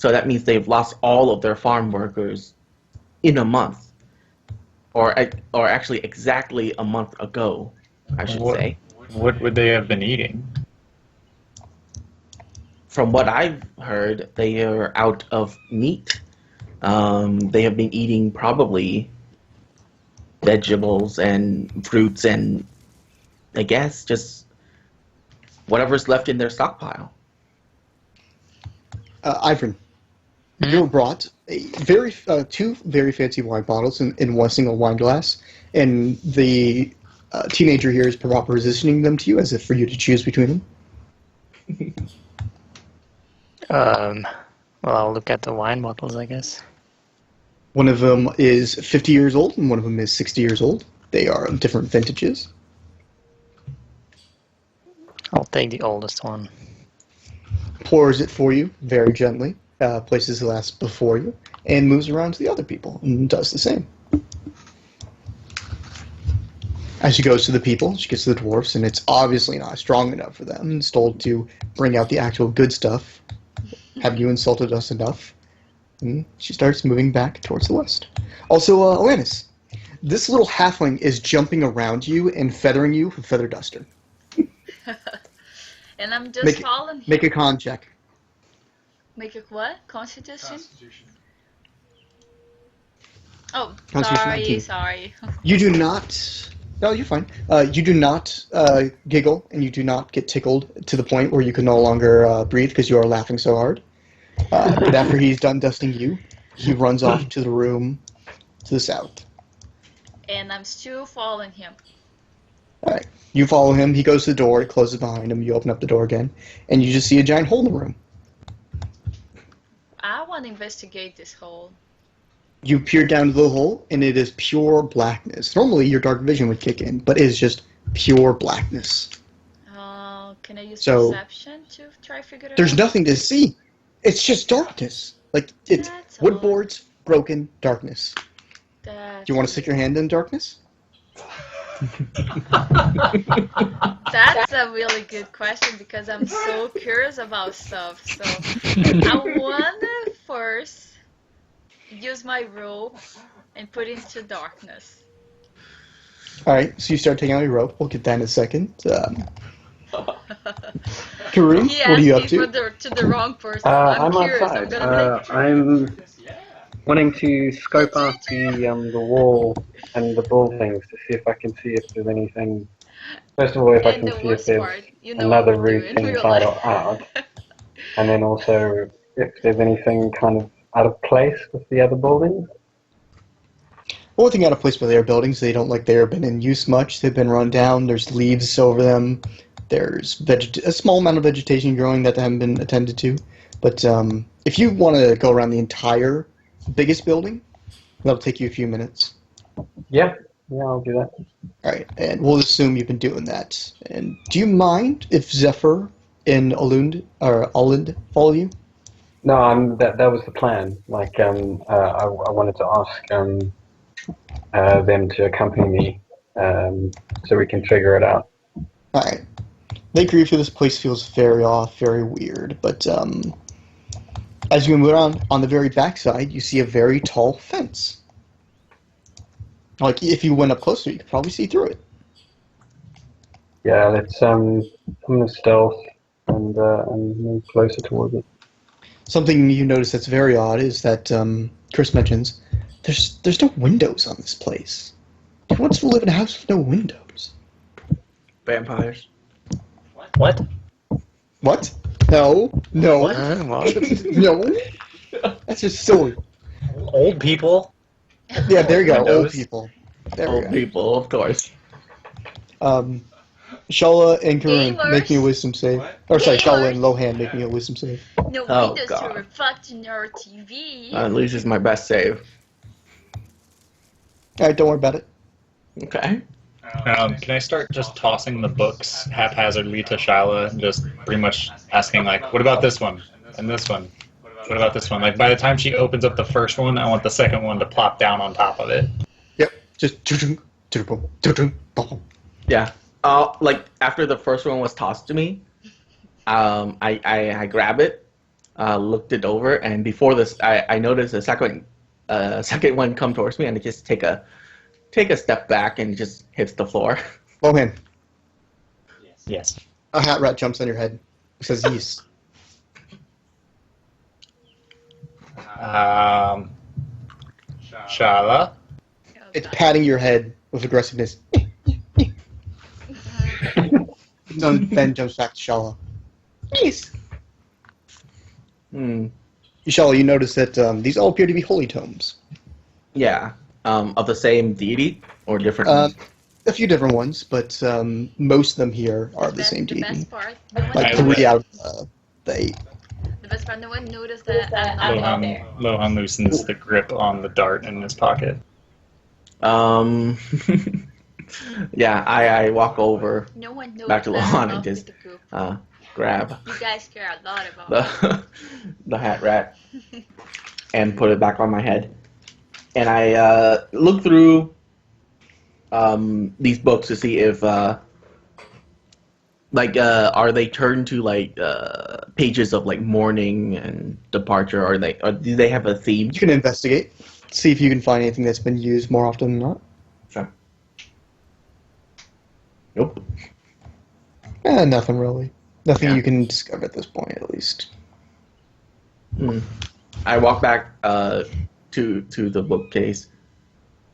So that means they've lost all of their farm workers in a month, or actually exactly a month ago, I should say. What would they have been eating? From what I've heard, they are out of meat. They have been eating probably vegetables and fruits and I guess just whatever's left in their stockpile. Ivan, you were brought two very fancy wine bottles in one single wine glass, and the teenager here is propositioning them to you as if for you to choose between them. Well, I'll look at the wine bottles, I guess. One of them is 50 years old, and one of them is 60 years old. They are different vintages. I'll take the oldest one. Pours it for you very gently, places the glass before you, and moves around to the other people and does the same. As she goes to the people, she gets to the dwarfs, and it's obviously not strong enough for them. It's told to bring out the actual good stuff. Have you insulted us enough? And she starts moving back towards the west. Also, Alanis, this little halfling is jumping around you and feathering you with a feather duster. And I'm just following him. Make a con check. Make a what? Constitution? Oh, Constitution 19. sorry. You do not... No, you're fine. You do not giggle, and you do not get tickled to the point where you can no longer breathe because you are laughing so hard. But after he's done dusting you, he runs off to the room to the south. And I'm still following him. Alright. You follow him, he goes to the door, it closes behind him, you open up the door again, and you just see a giant hole in the room. I want to investigate this hole. You peer down to the hole, and it is pure blackness. Normally your dark vision would kick in, but it is just pure blackness. Can I use So, perception to try to figure it out? There's nothing to see. It's just darkness. Like, it's That's wood odd. boards, broken, darkness. That's Do you want to stick your hand in darkness? That's a really good question because I'm so curious about stuff. So I want to first use my rope and put it into darkness. Alright, so you start taking out your rope. We'll get that in a second. Kareem, He what are you up asked to? me to the wrong person. I'm curious. outside. I'm gonna make... I'm wanting to scope out the wall and the buildings to see if I can see if there's anything. First of all, if I And can the see if worst there's part, you know another what we do route in real inside or life. out, and then also if there's anything kind of out of place with the other buildings. One thing out of place with their buildings, they don't like they've been in use much. They've been run down. There's leaves over them. There's a small amount of vegetation growing that haven't been attended to. But if you want to go around the entire biggest building, that'll take you a few minutes. Yeah, I'll do that. All right, and we'll assume you've been doing that. And do you mind if Zephyr and Alund follow you? No, that was the plan. Like, I wanted to ask them to accompany me, so we can figure it out. All right. They agree with you. This place feels very off, very weird. But as you move around, on the very backside, you see a very tall fence. Like, if you went up closer, you could probably see through it. Yeah, let's I'm gonna stealth and move closer towards it. Something you notice that's very odd is that Chris mentions there's no windows on this place. Who wants to live in a house with no windows? Vampires. What? What? No. What? No. That's just silly. Old people. Yeah, there you go. Old Windows. people. There we Old go. people, of course. Shala and Kareem, Gamers. make me a wisdom save. Or sorry, Shala and Gamers. Lohan, make me a wisdom save. No Oh, windows God. to reflect in your TV. At least it's my best save. Alright, don't worry about it. Okay. Can I start just tossing the books haphazardly to Shyla and just pretty much asking, like, what about this one? And this one? What about this one? Like, by the time she opens up the first one, I want the second one to plop down on top of it. Yep. Just Yeah. Like after the first one was tossed to me, I grab it looked it over, and before this, I noticed a second one come towards me, and it just take a step back and just hits the floor. Lohan, Yes. a hat rat jumps on your head. It says yeast. Shala. It's patting your head with aggressiveness. Then jumps back to Shala. Yes. Shala, you notice that these all appear to be holy tomes. Yeah. Of the same deity or different? A few different ones, but most of them here are of the same The deity. best part, no one Like noticed. 3 out of the 8. The best part, no one noticed that I'm not there. Lohan loosens the grip on the dart in his pocket. Yeah, I walk over No one noticed back to that Lohan I'm and not just with the group. grab You guys care a lot about me. the hat rat and put it back on my head. And I look through these books to see if are they turned to pages of mourning and departure? Or do they have a theme? You can investigate, see if you can find anything that's been used more often than not. Sure. Nope. Nothing really. Nothing Yeah. you can discover at this point, at least. I walk back to the bookcase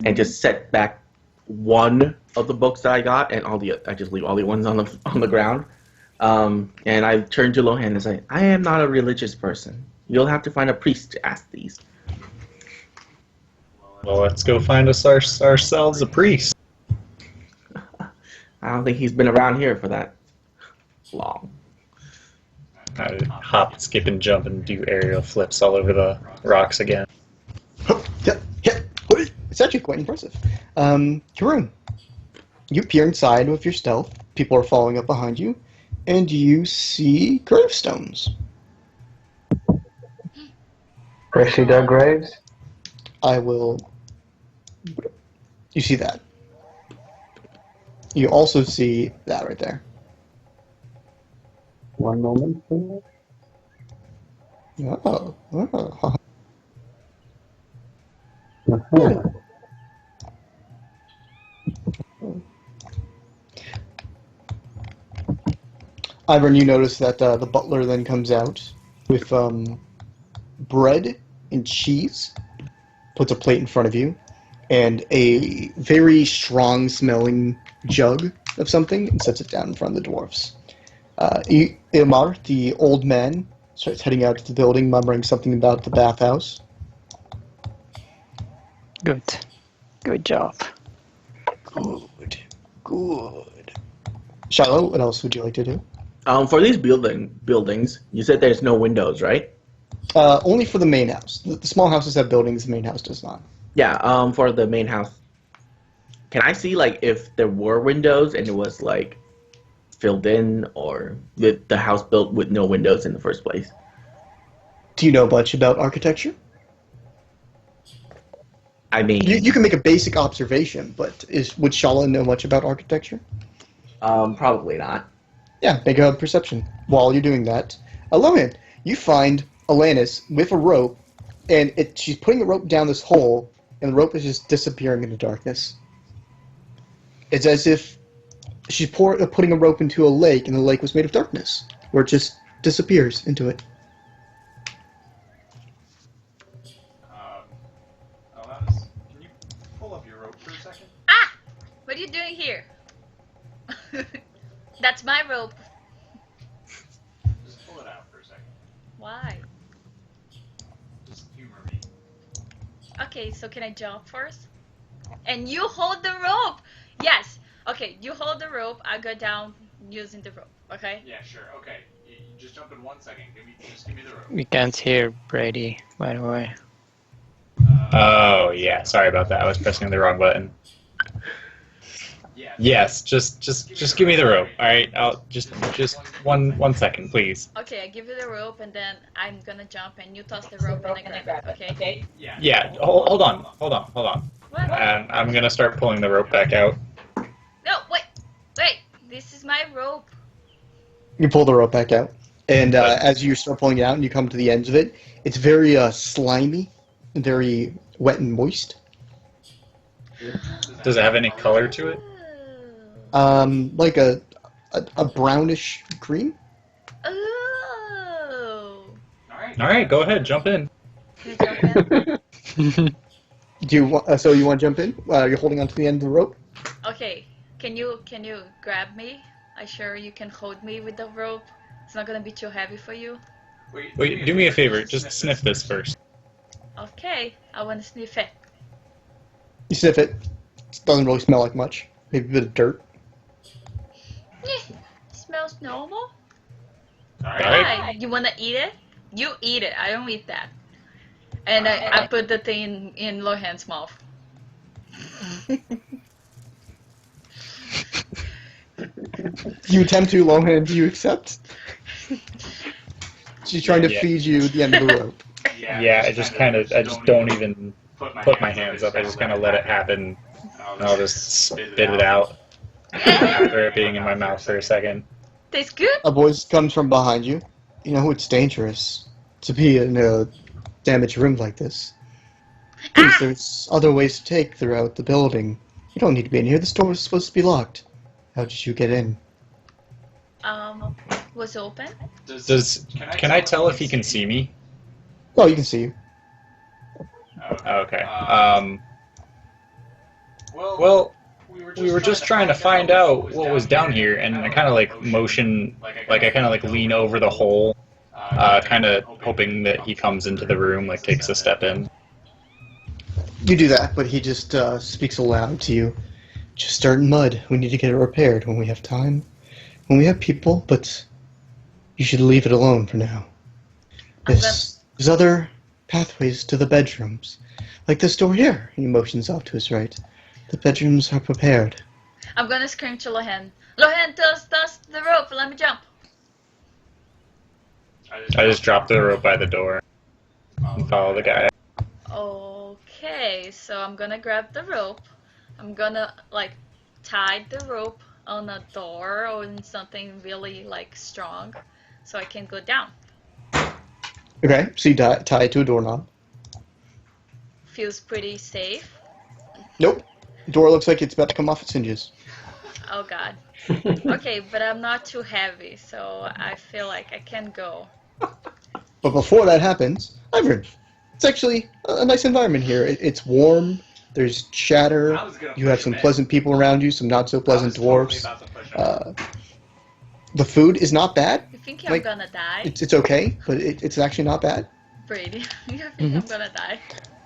and just set back one of the books that I got, and I just leave all the ones on the ground. And I turn to Lohan and say, "I am not a religious person. You'll have to find a priest to ask these." Well, let's go find ourselves a priest. I don't think he's been around here for that long. I hop, skip, and jump and do aerial flips all over the rocks again. It's actually quite impressive. Karun, you peer inside with your stealth. People are following up behind you, and you see gravestones. Freshly dug graves? I will... You see that. You also see that right there. One moment, please. Oh. Uh-huh. Ivern, you notice that the butler then comes out with bread and cheese, puts a plate in front of you, and a very strong-smelling jug of something, and sets it down in front of the dwarfs. Ilmar, the old man, starts heading out to the building, mumbling something about the bathhouse. Good. Good job. Good. Shiloh, what else would you like to do? For these buildings, you said there's no windows, right? Only for the main house. The small houses have buildings, the main house does not. Yeah, for the main house. Can I see, if there were windows and it was, filled in, or the house built with no windows in the first place? Do you know much about architecture? I mean... You can make a basic observation, but would Shala know much about architecture? Probably not. Yeah, make a perception. While you're doing that, Aloman, you find Alanis with a rope, and she's putting a rope down this hole, and the rope is just disappearing into darkness. It's as if she's putting a rope into a lake, and the lake was made of darkness, where it just disappears into it. Alanis, can you pull up your rope for a second? Ah! What are you doing here? That's my rope. Just pull it out for a second. Why? Just humor me. Okay, so can I jump first? And you hold the rope! Yes! Okay, you hold the rope, I go down using the rope, okay? Yeah, sure. Okay. You just jump in 1 second. Just give me the rope. We can't hear Brady, by the way. Oh, yeah. Sorry about that. I was pressing the wrong button. Yes, just give me the rope. All right, I'll just one second, please. Okay, I give you the rope and then I'm gonna jump and you toss the rope and I grab it, okay? Yeah. Hold on. What? And I'm gonna start pulling the rope back out. No, wait! This is my rope. You pull the rope back out. And as you start pulling it out and you come to the ends of it, it's very slimy, and very wet and moist. Does it have any color to it? Like a brownish cream. Oh. All right, go ahead, jump in. Can I jump in? Do you want? So you want to jump in? You're holding onto the end of the rope. Okay. Can you grab me? I sure you can hold me with the rope. It's not gonna be too heavy for you. Wait, do me a favor. Just sniff this first. Okay. I want to sniff it. You sniff it. It doesn't really smell like much. Maybe a bit of dirt. Smells normal. All right. Hi. You wanna eat it? You eat it. I don't eat that. And I put the thing in Lohan's mouth. You attempt to, Lohan. Do you accept? She's trying to feed you the end of the rope. Yeah, I just don't even put my hands up. I just kind of let it happen, and I'll just spit it out after it being in my mouth for a second. Tastes good? A voice comes from behind you. You know it's dangerous to be in a damaged room like this. Please, there's other ways to take throughout the building. You don't need to be in here. The door is supposed to be locked. How did you get in? Was it open? Can I tell if he can see me? Oh, you can see you. Okay. Well, we were just trying to find out what was down here, and I kind of like motion, like I kind of like lean over the hole, kind of hoping that he comes into the room, like takes a step in. You do that, but he just speaks aloud to you. Just start in mud. We need to get it repaired when we have time. When we have people, but you should leave it alone for now. There's other pathways to the bedrooms. Like this door here. He motions off to his right. The bedrooms are prepared. I'm gonna scream to Lohan. Lohan, toss the rope. Let me jump. I just drop the rope by the door and follow the guy. Okay, so I'm gonna grab the rope. I'm gonna like tie the rope on a door or in something really like strong, so I can go down. Okay, so you tie it to a doorknob. Feels pretty safe. Nope. Door looks like it's about to come off its hinges. Oh god. Okay, but I'm not too heavy, so I feel like I can go. But before that happens, Ivan, it's actually a nice environment here. It's warm. There's chatter. You have some pleasant people around you, some not so pleasant dwarves. The food is not bad. You think I'm gonna die? It's okay, but it's actually not bad. Brady, you think I'm gonna die?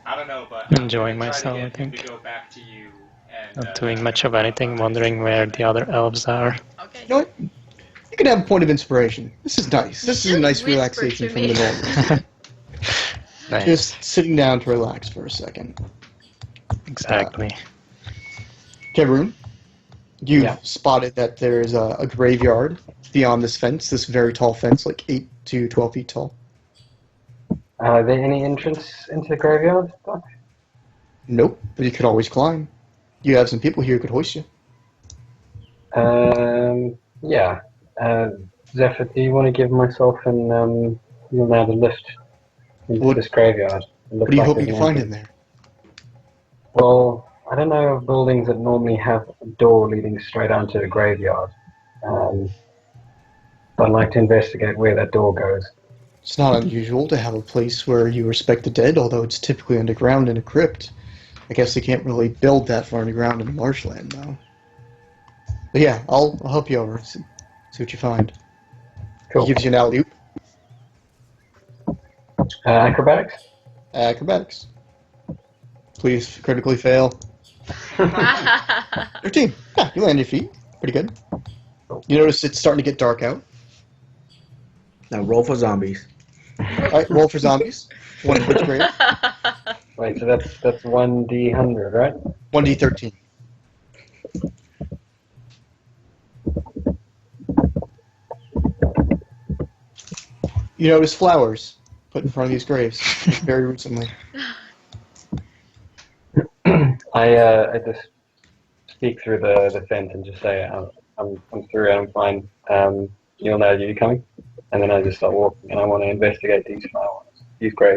I don't know, but Enjoying myself, I think. To go back to you and, Not doing much of anything, wondering where the other elves are. Okay. You know what? You can have a point of inspiration. This is nice. This is a nice Whisper relaxation to from me. the normal. Nice. Just sitting down to relax for a second. Exactly. Kevrun, you've Yeah. spotted that there's a graveyard beyond this fence, this very tall fence, like 8 to 12 feet tall. Are there any entrance into the graveyard? Nope, but you could always climb. You have some people here who could hoist you. Yeah. Zephyr, do you want to give myself and Leonardo a lift into What- this graveyard? What do you hope you can find in there? Well, I don't know of buildings that normally have a door leading straight onto the graveyard. But I'd like to investigate where that door goes. It's not unusual to have a place where you respect the dead, although it's typically underground in a crypt. I guess they can't really build that far underground in the marshland, though. But yeah, I'll help you over. See what you find. Cool. He gives you an alley-oop. Acrobatics? Acrobatics. Please critically fail. 13. Yeah, you land your feet. Pretty good. You notice it's starting to get dark out. Now roll for zombies. Alright, roll for zombies. One for grave. Right, so that's 1d100, right? 1d13. You notice flowers put in front of these graves very recently. I just speak through the fence and just say I'm through and I'm fine. You'll know you coming. and then I just start walking, and I want to investigate these graves.